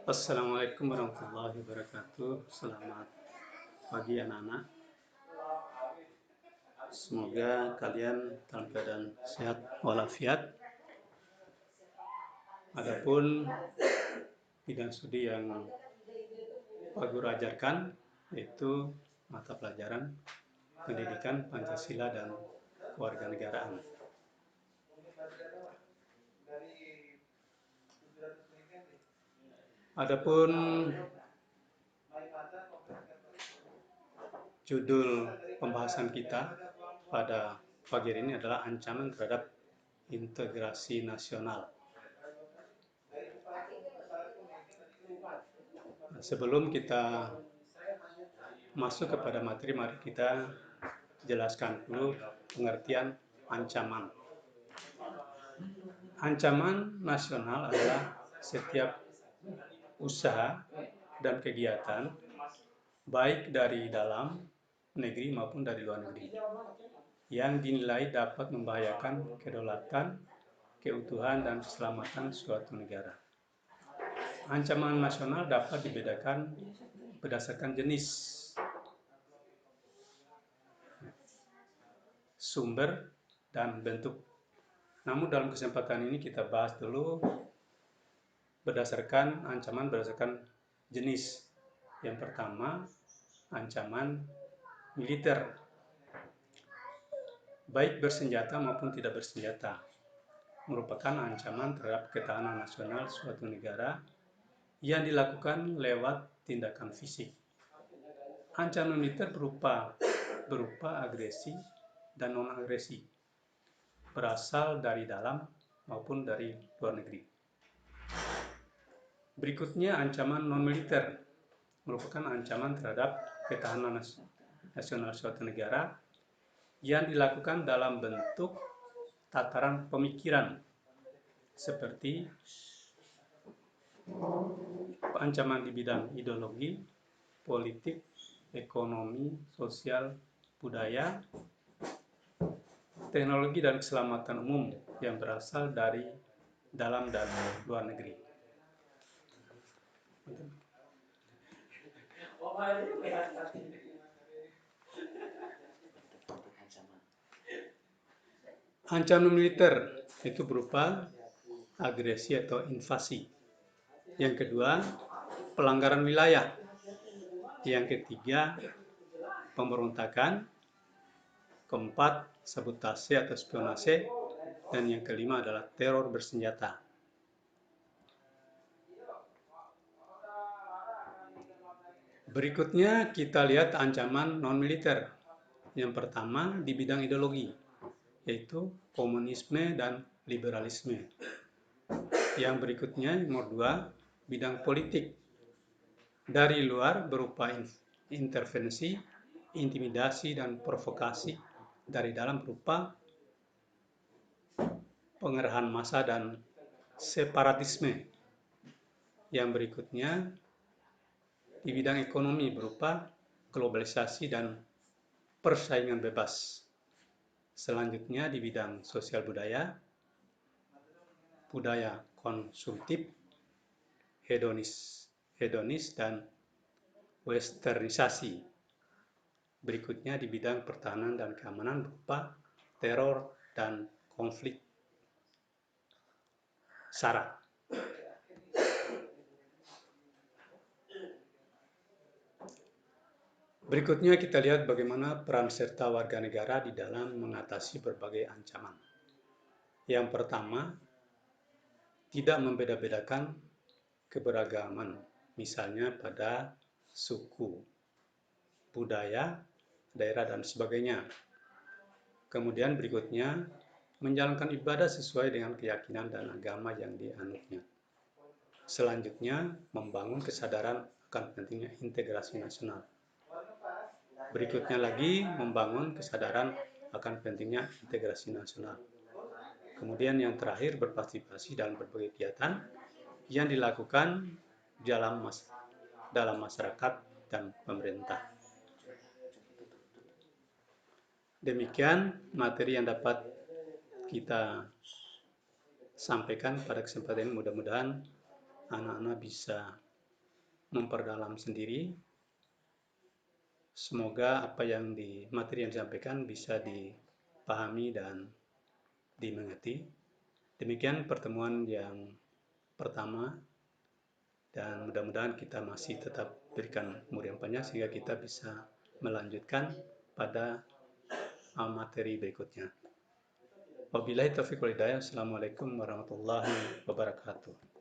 Assalamualaikum warahmatullahi wabarakatuh. Selamat pagi anak-anak. Semoga kalian dalam keadaan sehat walafiat. Adapun bidang studi yang Pak Guru ajarkan yaitu mata pelajaran pendidikan Pancasila dan kewarganegaraan. Adapun judul pembahasan kita pada pagi ini adalah ancaman terhadap integrasi nasional. Sebelum kita masuk kepada materi, mari kita jelaskan dulu pengertian ancaman. Ancaman nasional adalah setiap usaha dan kegiatan baik dari dalam negeri maupun dari luar negeri yang dinilai dapat membahayakan kedaulatan, keutuhan, dan keselamatan suatu negara. Ancaman nasional dapat dibedakan berdasarkan jenis, sumber, dan bentuk. Namun dalam kesempatan ini kita bahas dulu berdasarkan jenis. Yang pertama, ancaman militer, baik bersenjata maupun tidak bersenjata, merupakan ancaman terhadap ketahanan nasional suatu negara yang dilakukan lewat tindakan fisik. Ancaman militer berupa agresi dan non-agresi, berasal dari dalam maupun dari luar negeri. Berikutnya ancaman non-militer, merupakan ancaman terhadap ketahanan nasional suatu negara yang dilakukan dalam bentuk tataran pemikiran seperti ancaman di bidang ideologi, politik, ekonomi, sosial, budaya, teknologi, dan keselamatan umum yang berasal dari dalam dan luar negeri. Ancaman militer itu berupa agresi atau invasi. Yang kedua, pelanggaran wilayah. Yang ketiga, pemberontakan. Keempat, sabotase atau spionase. Dan yang kelima adalah teror bersenjata. Berikutnya kita lihat ancaman non-militer. Yang pertama di bidang ideologi, yaitu komunisme dan liberalisme. Yang berikutnya, nomor 2, bidang politik. Dari luar berupa intervensi, intimidasi, dan provokasi. Dari dalam berupa pengerahan massa dan separatisme. Yang berikutnya, di bidang ekonomi berupa globalisasi dan persaingan bebas. Selanjutnya di bidang sosial budaya konsumtif, hedonis dan westernisasi. Berikutnya di bidang pertahanan dan keamanan berupa teror dan konflik SARA. Berikutnya kita lihat bagaimana peran serta warga negara di dalam mengatasi berbagai ancaman. Yang pertama, tidak membeda-bedakan keberagaman, misalnya pada suku, budaya, daerah, dan sebagainya. Kemudian berikutnya, menjalankan ibadah sesuai dengan keyakinan dan agama yang dianutnya. Selanjutnya, membangun kesadaran akan pentingnya integrasi nasional. Berikutnya lagi, membangun kesadaran akan pentingnya integrasi nasional. Kemudian yang terakhir, berpartisipasi dalam berbagai kegiatan yang dilakukan dalam masyarakat dan pemerintah. Demikian materi yang dapat kita sampaikan pada kesempatan ini. Mudah-mudahan anak-anak bisa memperdalam sendiri. Semoga apa yang materi yang disampaikan bisa dipahami dan dimengerti. Demikian pertemuan yang pertama, dan mudah-mudahan kita masih tetap berikan umur yang panjang sehingga kita bisa melanjutkan pada materi berikutnya. Wabillahi taufiq wal hidayah. Assalamualaikum warahmatullahi wabarakatuh.